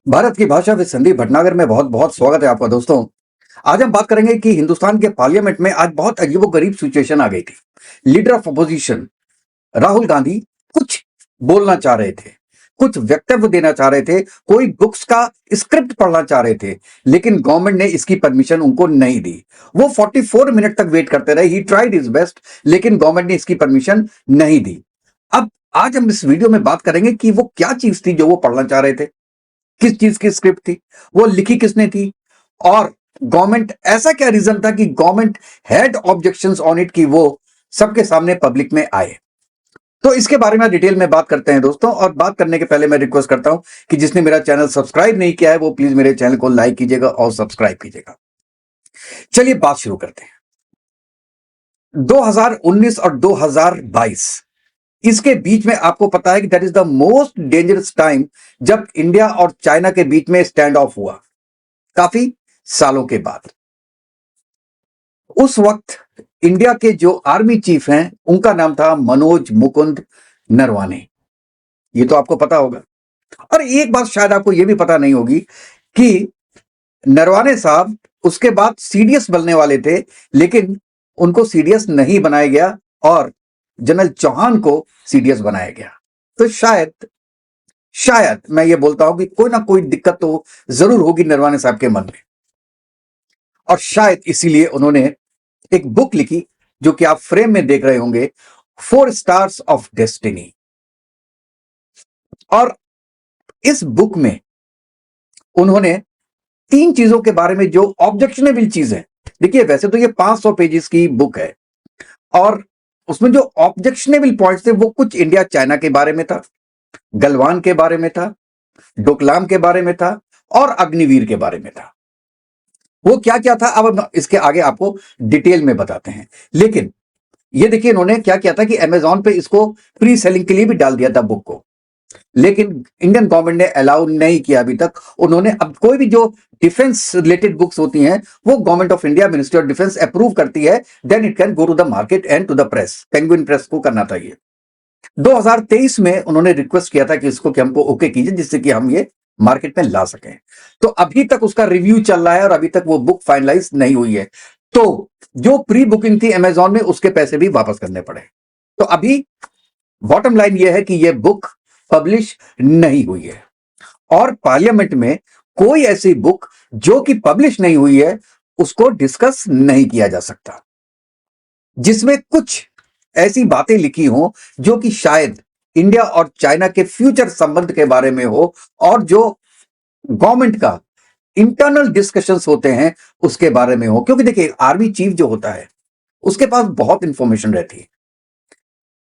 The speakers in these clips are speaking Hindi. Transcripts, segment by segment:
भारत की भाषा विद संदीप भटनागर में बहुत बहुत स्वागत है आपका दोस्तों। आज हम बात करेंगे कि हिंदुस्तान के पार्लियामेंट में आज बहुत अजीबोगरीब सिचुएशन आ गई थी। Leader of opposition Rahul Gandhi कुछ बोलना चाह रहे थे, कुछ वक्तव्य देना चाह रहे थे, कोई बुक्स का स्क्रिप्ट पढ़ना चाह रहे थे, लेकिन गवर्नमेंट ने इसकी परमिशन उनको नहीं दी। वो 44 मिनट तक वेट करते रहे। ही ट्राइड हिज बेस्ट, लेकिन गवर्नमेंट ने इसकी परमिशन नहीं दी। अब आज हम इस वीडियो में बात करेंगे कि वो क्या चीज थी जो वो पढ़ना चाह रहे थे, किस चीज की स्क्रिप्ट थी, वो लिखी किसने थी, और गवर्नमेंट ऐसा क्या रीजन था कि government had objections on it कि वो सबके सामने पब्लिक में आए। तो इसके बारे में डिटेल में बात करते हैं दोस्तों। और बात करने के पहले मैं रिक्वेस्ट करता हूं कि जिसने मेरा चैनल सब्सक्राइब नहीं किया है वो प्लीज मेरे चैनल को लाइक कीजिएगा और सब्सक्राइब कीजिएगा। चलिए बात शुरू करते हैं। 2019 और 2022 इसके बीच में आपको पता है कि that is the most dangerous time जब इंडिया और चाइना के बीच में स्टैंड ऑफ हुआ, काफी सालों के बाद। उस वक्त इंडिया के जो आर्मी चीफ हैं उनका नाम था मनोज मुकुंद नरवाने। ये तो आपको पता होगा। और एक बात शायद आपको यह भी पता नहीं होगी कि नरवाने साहब उसके बाद सीडीएस बनने वाले थे, लेकिन उनको सीडीएस नहीं बनाया गया और जनरल चौहान को सीडीएस बनाया गया। तो शायद मैं ये बोलता हूं कि कोई ना कोई दिक्कत तो जरूर होगी नरवाने साहब के मन में, और शायद इसीलिए उन्होंने एक बुक लिखी जो कि आप फ्रेम में देख रहे होंगे, 4 स्टार्स ऑफ डेस्टिनी। और इस बुक में उन्होंने 3 चीजों के बारे में जो ऑब्जेक्शनेबल चीज है, देखिए वैसे तो ये 500 पेजेस की बुक है और उसमें जो ऑब्जेक्शनेबल पॉइंट्स थे वो कुछ इंडिया चाइना के बारे में था, गलवान के बारे में था, डोकलाम के बारे में था और अग्निवीर के बारे में था। वो क्या क्या था अब हम इसके आगे आपको डिटेल में बताते हैं। लेकिन ये देखिए इन्होंने क्या किया था कि अमेजॉन पे इसको प्री सेलिंग के लिए भी डाल दिया था बुक को, लेकिन इंडियन गवर्नमेंट ने अलाउ नहीं किया अभी तक। उन्होंने अब कोई भी जो डिफेंस रिलेटेड बुक्स होती हैं वो government of India ministry of defence approve करती है, then it can go to the market and to the press. Penguin Press को करना था ये। 2023 में उन्होंने रिक्वेस्ट किया था कि इसको कि हमको ओके कीजिए जिससे कि हम ये मार्केट में ला सकें। तो अभी तक उसका रिव्यू चल रहा है और अभी तक वो बुक फाइनलाइज नहीं हुई है। तो जो प्री बुकिंग थी अमेजॉन में उसके पैसे भी वापस करने पड़े। तो अभी बॉटम लाइन ये है कि ये बुक पब्लिश नहीं हुई है और पार्लियामेंट में कोई ऐसी बुक जो कि पब्लिश नहीं हुई है उसको डिस्कस नहीं किया जा सकता, जिसमें कुछ ऐसी बातें लिखी हो जो कि शायद इंडिया और चाइना के फ्यूचर संबंध के बारे में हो और जो गवर्नमेंट का इंटरनल डिस्कशंस होते हैं उसके बारे में हो। क्योंकि देखिए आर्मी चीफ जो होता है उसके पास बहुत इंफॉर्मेशन रहती है,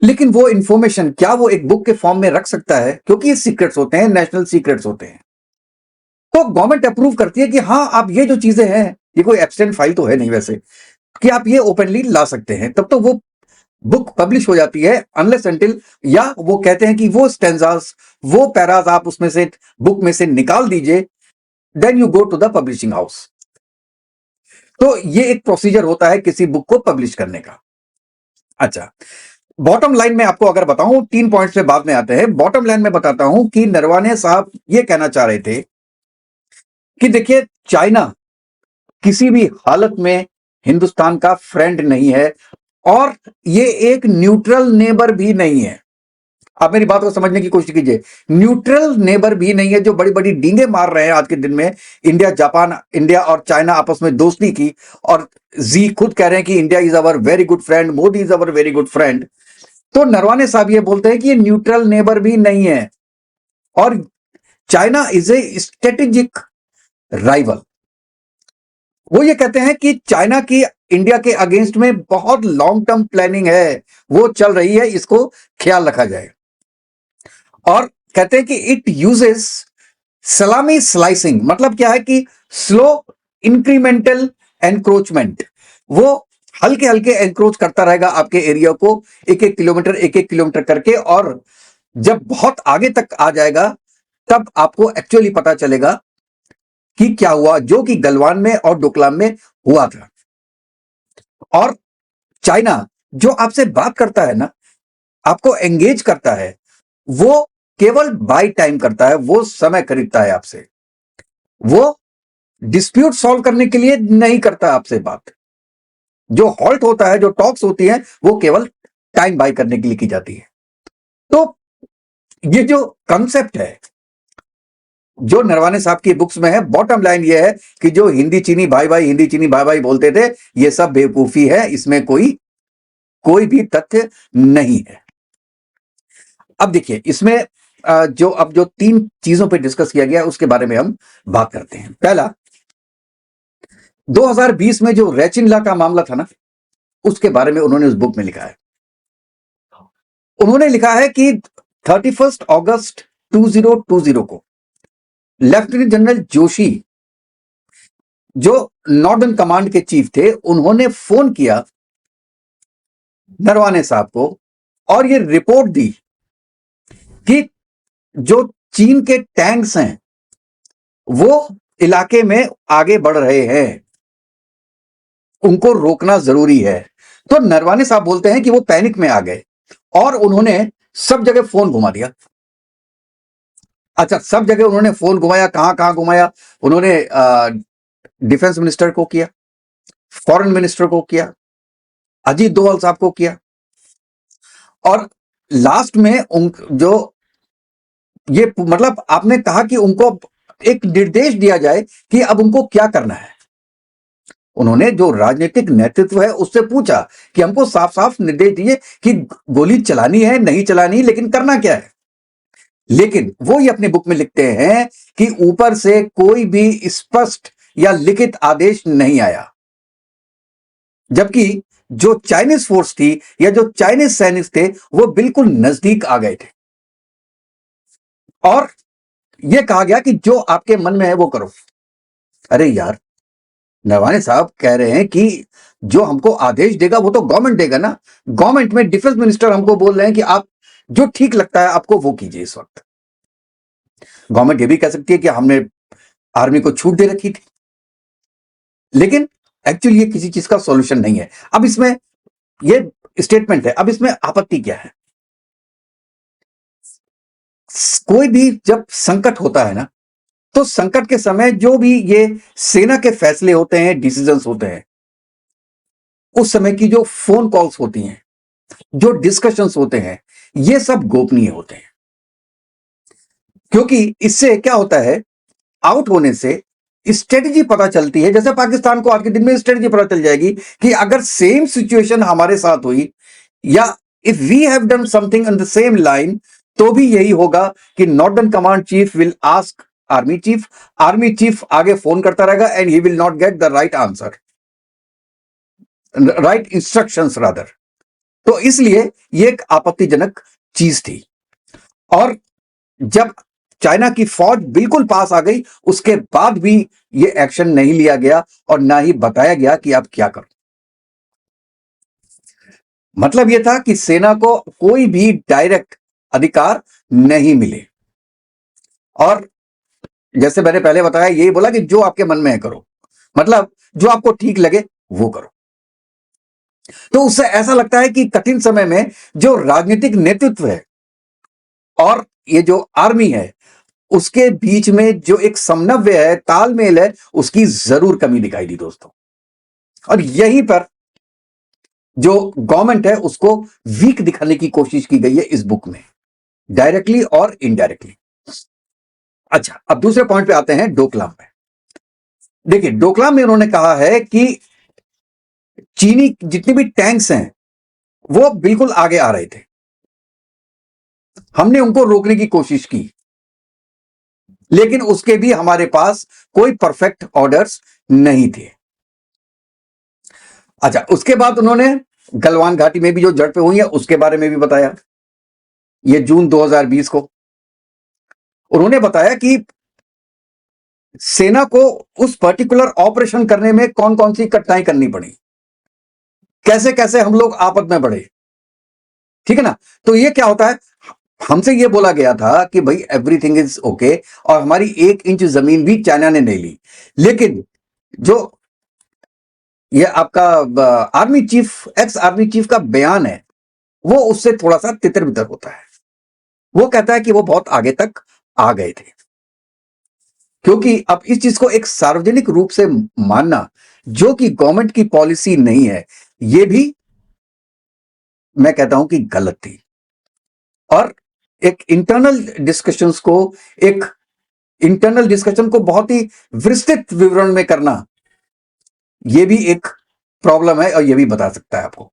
लेकिन वो इंफॉर्मेशन क्या वो एक बुक के फॉर्म में रख सकता है? क्योंकि ये सीक्रेट्स होते हैं, नेशनल सीक्रेट्स होते हैं। तो गवर्नमेंट अप्रूव करती है कि हाँ आप ये जो चीजें हैं, ये कोई एब्सेंट फाइल तो है नहीं वैसे, कि आप ये ओपनली ला सकते हैं, तब तो वो बुक पब्लिश हो जाती है। अनलेस अनटिल, या वो कहते हैं कि वो स्टेंजास, वो पैराज आप उसमें से बुक में से निकाल दीजिए, then you go to the publishing house. तो ये एक प्रोसीजर होता है किसी बुक को पब्लिश करने का। अच्छा, बॉटम लाइन में आपको अगर बताऊं, 3 पॉइंट्स पे बाद में आते हैं। बॉटम लाइन में बताता हूं कि नरवाने साहब ये कहना चाह रहे थे कि देखिए चाइना किसी भी हालत में हिंदुस्तान का फ्रेंड नहीं है और ये एक न्यूट्रल नेबर भी नहीं है। आप मेरी बात को समझने की कोशिश कीजिए। न्यूट्रल नेबर भी नहीं है जो बड़ी बड़ी डींगे मार रहे हैं आज के दिन में। इंडिया और चाइना आपस में दोस्ती की, और जी खुद कह रहे हैं कि India is our very good friend, Modi is our very good friend. तो नरवाने साहब ये बोलते हैं कि ये न्यूट्रल नेबर भी नहीं है और China is a strategic rival. वो ये कहते हैं कि चाइना की इंडिया के अगेंस्ट में बहुत लॉन्ग टर्म प्लानिंग है, वो चल रही है, इसको ख्याल रखा जाए। और कहते हैं कि इट यूजेस सलामी स्लाइसिंग। मतलब क्या है कि स्लो इंक्रीमेंटल एनक्रोचमेंट। वो हल्के हल्के एनक्रोच करता रहेगा आपके एरिया को, एक एक किलोमीटर करके, और जब बहुत आगे तक आ जाएगा तब आपको एक्चुअली पता चलेगा कि क्या हुआ, जो कि गलवान में और डोकलाम में हुआ था। और चाइना जो आपसे बात करता है ना, आपको एंगेज करता है, वो केवल बाय टाइम करता है, वो समय खरीदता है आपसे। वो डिस्प्यूट सॉल्व करने के लिए नहीं करता आपसे बात। जो हॉल्ट होता है, जो टॉक्स होती है, वो केवल टाइम बाय करने के लिए की जाती है। तो ये जो कंसेप्ट है जो नरवाने साहब की बुक्स में है, बॉटम लाइन ये है कि जो हिंदी चीनी भाई भाई, हिंदी चीनी भाई भाई बोलते थे, ये सब बेवकूफी है, इसमें कोई भी तथ्य नहीं है। अब देखिए इसमें जो तीन चीजों पे डिस्कस किया गया उसके बारे में हम बात करते हैं। पहला, 2020 में जो रैचिनला का मामला था ना, उसके बारे में उन्होंने उस बुक में लिखा है। उन्होंने लिखा है कि 31 अगस्त 2020 को लेफ्टिनेंट जनरल जोशी, जो नॉर्दर्न कमांड के चीफ थे, उन्होंने फोन किया नरवाने साहब को और ये रिपोर्ट दी कि जो चीन के टैंक्स हैं वो इलाके में आगे बढ़ रहे हैं, उनको रोकना जरूरी है। तो नरवाने साहब बोलते हैं कि वो पैनिक में आ गए और उन्होंने सब जगह फोन घुमा दिया। अच्छा, सब जगह उन्होंने फोन घुमाया, कहां कहां घुमाया? उन्होंने डिफेंस मिनिस्टर को किया, फॉरेन मिनिस्टर को किया, अजीत डोभाल साहब को किया, और लास्ट में जो ये मतलब आपने कहा कि उनको एक निर्देश दिया जाए कि अब उनको क्या करना है। उन्होंने जो राजनीतिक नेतृत्व है उससे पूछा कि हमको साफ साफ निर्देश दीजिए कि गोली चलानी है, नहीं चलानी, लेकिन करना क्या है। लेकिन वो ये अपनी बुक में लिखते हैं कि ऊपर से कोई भी स्पष्ट या लिखित आदेश नहीं आया, जबकि जो चाइनीज फोर्स थी या जो चाइनीज सैनिक थे वो बिल्कुल नजदीक आ गए थे और यह कहा गया कि जो आपके मन में है वो करो। अरे यार, नरवाने साहब कह रहे हैं कि जो हमको आदेश देगा वो तो गवर्नमेंट देगा ना। गवर्नमेंट में डिफेंस मिनिस्टर हमको बोल रहे हैं कि आप जो ठीक लगता है आपको वो कीजिए। इस वक्त गवर्नमेंट ये भी कह सकती है कि हमने आर्मी को छूट दे रखी थी, लेकिन एक्चुअली ये किसी चीज का सॉल्यूशन नहीं है। अब इसमें ये स्टेटमेंट है, अब इसमें आपत्ति क्या है? कोई भी जब संकट होता है ना, तो संकट के समय जो भी ये सेना के फैसले होते हैं, डिसीजंस होते हैं, उस समय की जो फोन कॉल्स होती हैं, जो डिस्कशंस होते हैं, ये सब गोपनीय होते हैं। क्योंकि इससे क्या होता है, आउट होने से स्ट्रेटजी पता चलती है। जैसे पाकिस्तान को आज के दिन में स्ट्रेटजी पता चल जाएगी कि अगर सेम सिचुएशन हमारे साथ हुई या if we have done something on the same line, तो भी यही होगा कि northern command chief will ask army chief आगे फोन करता रहेगा and he will not get the right answer, right instructions rather. तो इसलिए ये एक आपत्तिजनक चीज थी। और जब चाइना की फौज बिल्कुल पास आ गई, उसके बाद भी ये एक्शन नहीं लिया गया और ना ही बताया गया कि आप क्या करो। मतलब यह था कि सेना को कोई भी डायरेक्ट अधिकार नहीं मिले और जैसे मैंने पहले बताया, यही बोला कि जो आपके मन में है करो, मतलब जो आपको ठीक लगे वो करो। तो उससे ऐसा लगता है कि कठिन समय में जो राजनीतिक नेतृत्व है और ये जो आर्मी है, उसके बीच में जो एक समन्वय है, तालमेल है, उसकी जरूर कमी दिखाई दी दोस्तों। और यहीं पर जो गवर्नमेंट है उसको वीक दिखाने की कोशिश की गई है इस बुक में, डायरेक्टली और इनडायरेक्टली। अच्छा, अब दूसरे पॉइंट पे आते हैं, डोकलाम में। देखिए, डोकलाम में उन्होंने कहा है कि चीनी जितने भी टैंक्स हैं वो बिल्कुल आगे आ रहे थे, हमने उनको रोकने की कोशिश की, लेकिन उसके भी हमारे पास कोई परफेक्ट ऑर्डर्स नहीं थे। अच्छा, उसके बाद उन्होंने गलवान घाटी में भी जो झड़पें हुई हैं उसके बारे में भी बताया। ये जून 2020 को उन्होंने बताया कि सेना को उस पर्टिकुलर ऑपरेशन करने में कौन कौन सी कठिनाई करनी पड़ी, कैसे कैसे हम लोग आपद में बढ़े। ठीक है ना? तो ये क्या होता है, हमसे ये बोला गया था कि भाई एवरीथिंग इज ओके, और हमारी 1 इंच जमीन भी चाइना ने नहीं ली, लेकिन जो ये आपका army chief, ex army chief का बयान है, वो उससे थोड़ा सा तितर बितर होता है। वो कहता है कि वो बहुत आगे तक आ गए थे। क्योंकि अब इस चीज को एक सार्वजनिक रूप से मानना जो कि गवर्नमेंट की पॉलिसी नहीं है, ये भी मैं कहता हूं कि गलत थी। और एक इंटरनल डिस्कशन को बहुत ही विस्तृत विवरण में करना, ये भी एक प्रॉब्लम है और ये भी बता सकता है आपको।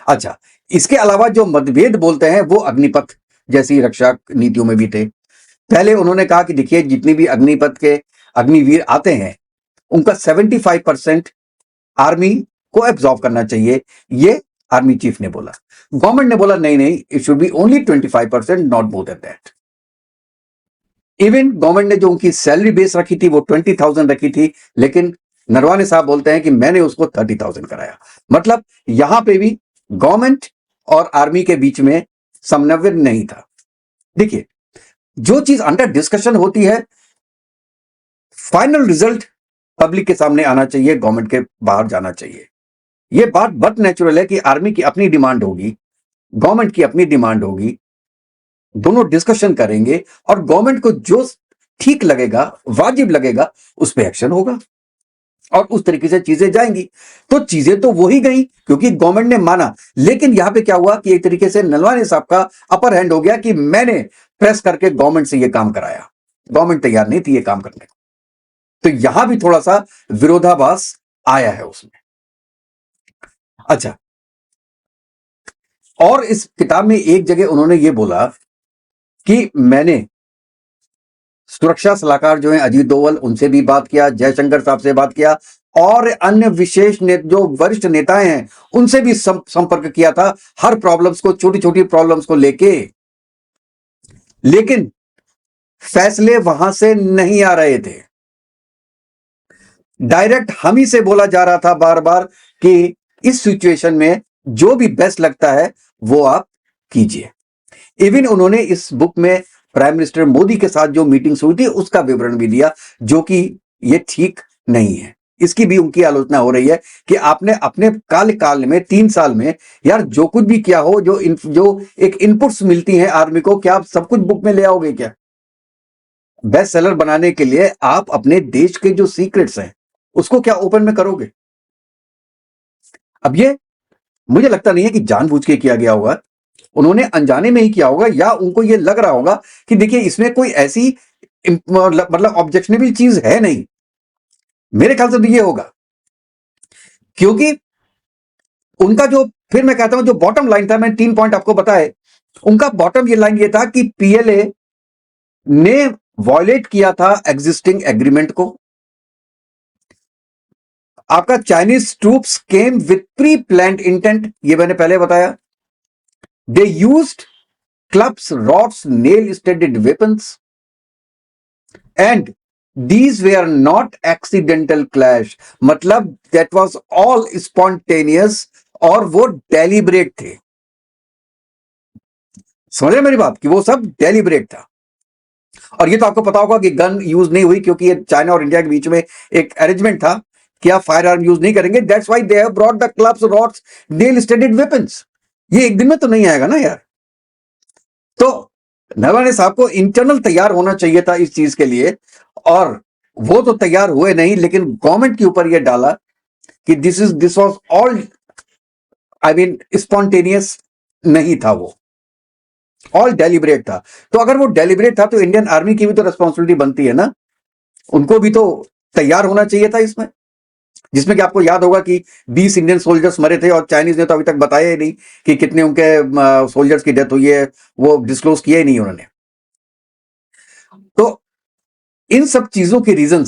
अच्छा, इसके अलावा जो मतभेद बोलते हैं वो अग्निपथ जैसी रक्षा नीतियों में भी थे। पहले उन्होंने कहा कि देखिए, जितनी भी अग्निपथ के अग्निवीर आते हैं उनका 75% आर्मी को एब्जॉर्व करना चाहिए, ये आर्मी चीफ ने बोला। गवर्नमेंट ने बोला नहीं नहीं, it should be only 25%, not more than that. Even government ने जो उनकी सैलरी बेस रखी थी वो 20,000 रखी थी, लेकिन नरवाने साहब बोलते हैं कि मैंने उसको 30,000 कराया। मतलब यहां पे भी गवर्नमेंट और आर्मी के बीच में समन्वय नहीं था। देखिए, जो चीज अंडर डिस्कशन होती है, फाइनल रिजल्ट पब्लिक के सामने आना चाहिए, गवर्नमेंट के बाहर जाना चाहिए। यह बात बहुत नेचुरल है कि आर्मी की अपनी डिमांड होगी, गवर्नमेंट की अपनी डिमांड होगी, दोनों डिस्कशन करेंगे और गवर्नमेंट को जो ठीक लगेगा, वाजिब लगेगा, उस पर एक्शन होगा और उस तरीके से चीजें जाएंगी। तो चीजें तो वही गई क्योंकि गवर्नमेंट ने माना। लेकिन यहां पे क्या हुआ कि एक तरीके से नलवानी साहब का अपर हैंड हो गया कि मैंने प्रेस करके गवर्नमेंट से यह काम कराया, गवर्नमेंट तैयार नहीं थी यह काम करने को। तो यहां भी थोड़ा सा विरोधाभास आया है उसमें। अच्छा, और इस किताब में एक जगह उन्होंने ये बोला कि मैंने सुरक्षा सलाहकार जो हैं अजीत डोवल, उनसे भी बात किया, जयशंकर साहब से बात किया और अन्य विशेष जो वरिष्ठ नेताएं हैं उनसे भी संपर्क किया था हर प्रॉब्लम्स को, छोटी छोटी प्रॉब्लम्स को लेके। लेकिन फैसले वहां से नहीं आ रहे थे। डायरेक्ट हम ही से बोला जा रहा था बार बार कि इस सिचुएशन में जो भी बेस्ट लगता है वो आप कीजिए। इवन उन्होंने इस बुक में प्राइम मिनिस्टर मोदी के साथ जो मीटिंग्स हुई थी उसका विवरण भी दिया, जो कि ये ठीक नहीं है। इसकी भी उनकी आलोचना हो रही है कि आपने अपने काल में 3 साल में यार जो कुछ भी किया हो, जो एक इनपुट्स मिलती हैं आर्मी को, क्या आप सब कुछ बुक में ले आओगे? क्या बेस्ट सेलर बनाने के लिए आप अपने देश के जो सीक्रेट्स हैं उसको क्या ओपन में करोगे? अब ये मुझे लगता नहीं है कि जानबूझ के किया गया होगा, उन्होंने अनजाने में ही किया होगा, या उनको ये लग रहा होगा कि देखिए इसमें कोई ऐसी मतलब ऑब्जेक्शनेबल चीज है नहीं। मेरे ख्याल से तो ये होगा, क्योंकि उनका जो, फिर मैं कहता हूं जो बॉटम लाइन था, मैं 3 पॉइंट आपको बताए, उनका बॉटम ये लाइन ये था कि पीएलए ने वॉयलेट किया था एग्जिस्टिंग एग्रीमेंट को। आपका Chinese troops came with pre planned intent, ये मैंने पहले बताया। They used clubs, rods, nail-studded weapons, and these were not accidental clash. मतलब that was all spontaneous और वो deliberate थे। समझ रहे मेरी बात कि वो सब deliberate था। और ये तो आपको पता होगा कि गन यूज नहीं हुई क्योंकि ये चाइना और इंडिया के बीच में एक अरेंजमेंट था कि आप फायर आर्म यूज नहीं करेंगे। That's why they have brought the clubs, rods, nail-studded weapons. ये एक दिन में तो नहीं आएगा ना यार। तो नरवणे साहब को इंटरनल तैयार होना चाहिए था इस चीज के लिए, और वो तो तैयार हुए नहीं, लेकिन गवर्नमेंट के ऊपर ये डाला कि this was all, I mean spontaneous नहीं था, वो ऑल डेलिब्रेट था। तो अगर वो डेलिब्रेट था तो इंडियन आर्मी की भी तो रिस्पॉन्सिबिलिटी बनती है ना, उनको भी तो तैयार होना चाहिए था इसमें। जिसमें कि आपको याद होगा कि 20 इंडियन सोल्जर्स मरे थे और चाइनीज ने तो अभी तक बताया ही नहीं कि कितने उनके सोल्जर्स की डेथ हुई है, वो डिस्क्लोज किया ही नहीं उन्होंने। तो इन सब चीजों के रीजन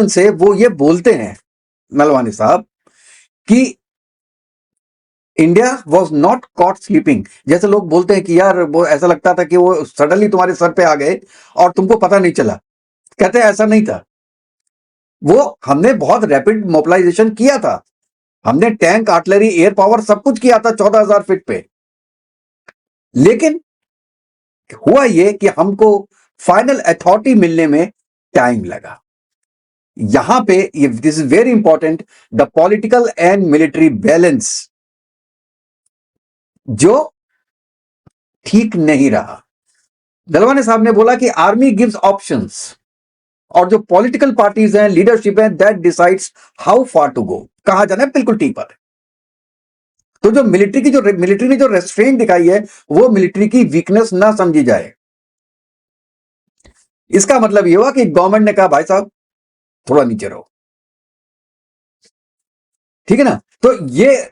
से, वो ये बोलते हैं नलवानी साहब कि India was not caught sleeping. जैसे लोग बोलते हैं कि यार वो ऐसा लगता था कि वो सडनली तुम्हारे सर पे आ गए और तुमको पता नहीं चला। कहते हैं ऐसा नहीं था, वो हमने बहुत रैपिड मोबिलाइजेशन किया था, हमने टैंक, आर्टिलरी, एयर पावर सब कुछ किया था 14,000 फीट पे। लेकिन हुआ ये कि हमको फाइनल अथॉरिटी मिलने में टाइम लगा। यहां पे this is very important, the political and military balance जो ठीक नहीं रहा। दलवाने साहब ने बोला कि आर्मी गिव्स ऑप्शंस और जो पॉलिटिकल पार्टीज हैं, लीडरशिप है, that decides how far to go, कहा जाना है, बिल्कुल ठीक बात है। तो जो मिलिट्री ने जो रेस्ट्रेंट दिखाई है वो मिलिट्री की वीकनेस ना समझी जाए। इसका मतलब ये हुआ कि गवर्नमेंट ने कहा भाई साहब थोड़ा नीचे रहो, ठीक है ना। तो ये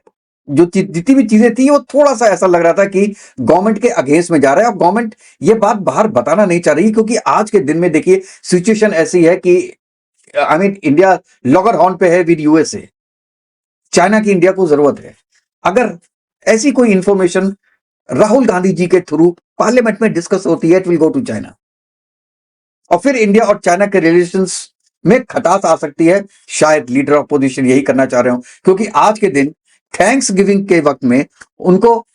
जो जितनी भी चीजें थी वो थोड़ा सा ऐसा लग रहा था कि गवर्नमेंट के अगेंस्ट में जा रहा है। अब गवर्नमेंट ये बात बाहर बताना नहीं चाह रही, क्योंकि आज के दिन में देखिए सिचुएशन ऐसी है कि इंडिया लॉगर हॉर्न पे है विद यूएसए। चाइना की इंडिया को जरूरत है। अगर ऐसी कोई इंफॉर्मेशन राहुल गांधी जी के थ्रू पार्लियामेंट में डिस्कस होती है, it will go to China, और फिर इंडिया और चाइना के रिलेशंस में खटास आ सकती है। शायद लीडर ऑफ अपोजिशन यही करना चाह रहे हो, क्योंकि आज के दिन थैंक्स गिविंग के वक्त में उनको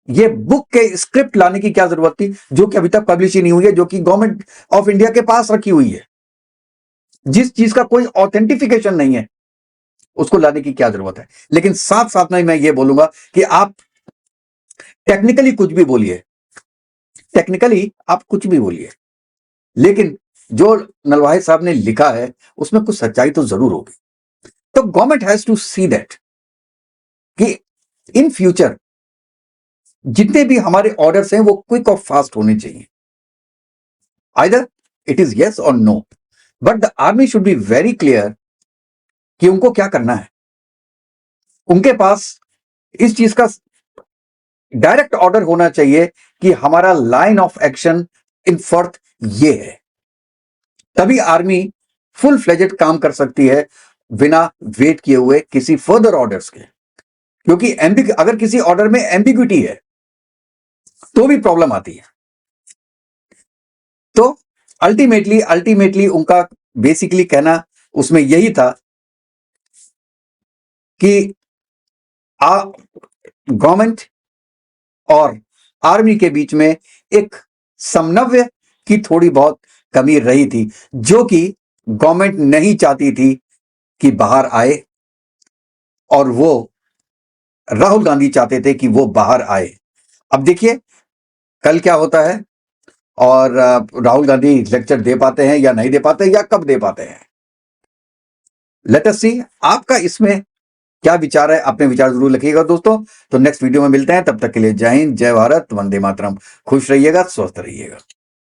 ये बुक के स्क्रिप्ट लाने की क्या जरूरत थी, जो कि अभी तक पब्लिश ही नहीं हुई है, जो कि गवर्नमेंट ऑफ इंडिया के पास रखी हुई है। जिस चीज का कोई ऑथेंटिफिकेशन नहीं है उसको लाने की क्या जरूरत है। लेकिन साथ साथ में मैं ये बोलूंगा कि आप टेक्निकली कुछ भी बोलिए, टेक्निकली आप कुछ भी बोलिए, लेकिन जो नलवाहे साहब ने लिखा है उसमें कुछ सच्चाई तो जरूर होगी। तो government has to see that कि इन फ्यूचर जितने भी हमारे ऑर्डर्स हैं वो क्विक और फास्ट होने चाहिए। आइदर इट इज यस और no, but the army should be very clear कि उनको क्या करना है। उनके पास इस चीज का डायरेक्ट ऑर्डर होना चाहिए कि हमारा लाइन ऑफ एक्शन इन फर्थ ये है, तभी आर्मी फुल फ्लेजेड काम कर सकती है बिना वेट किए हुए किसी फर्दर ऑर्डर्स के। क्योंकि अगर किसी ऑर्डर में एम्बिग्विटी है तो भी प्रॉब्लम आती है। तो अल्टीमेटली उनका बेसिकली कहना उसमें यही था कि गवर्नमेंट और आर्मी के बीच में एक समन्वय की थोड़ी बहुत कमी रही थी, जो कि गवर्नमेंट नहीं चाहती थी कि बाहर आए, और वो राहुल गांधी चाहते थे कि वो बाहर आए। अब देखिए कल क्या होता है, और राहुल गांधी लेक्चर दे पाते हैं या नहीं दे पाते, या कब दे पाते हैं। लेट अस सी आपका इसमें क्या विचार है, अपने विचार जरूर लिखिएगा दोस्तों। तो नेक्स्ट वीडियो में मिलते हैं, तब तक के लिए जय हिंद, जय भारत, वंदे मातरम। खुश रहिएगा, स्वस्थ रहिएगा।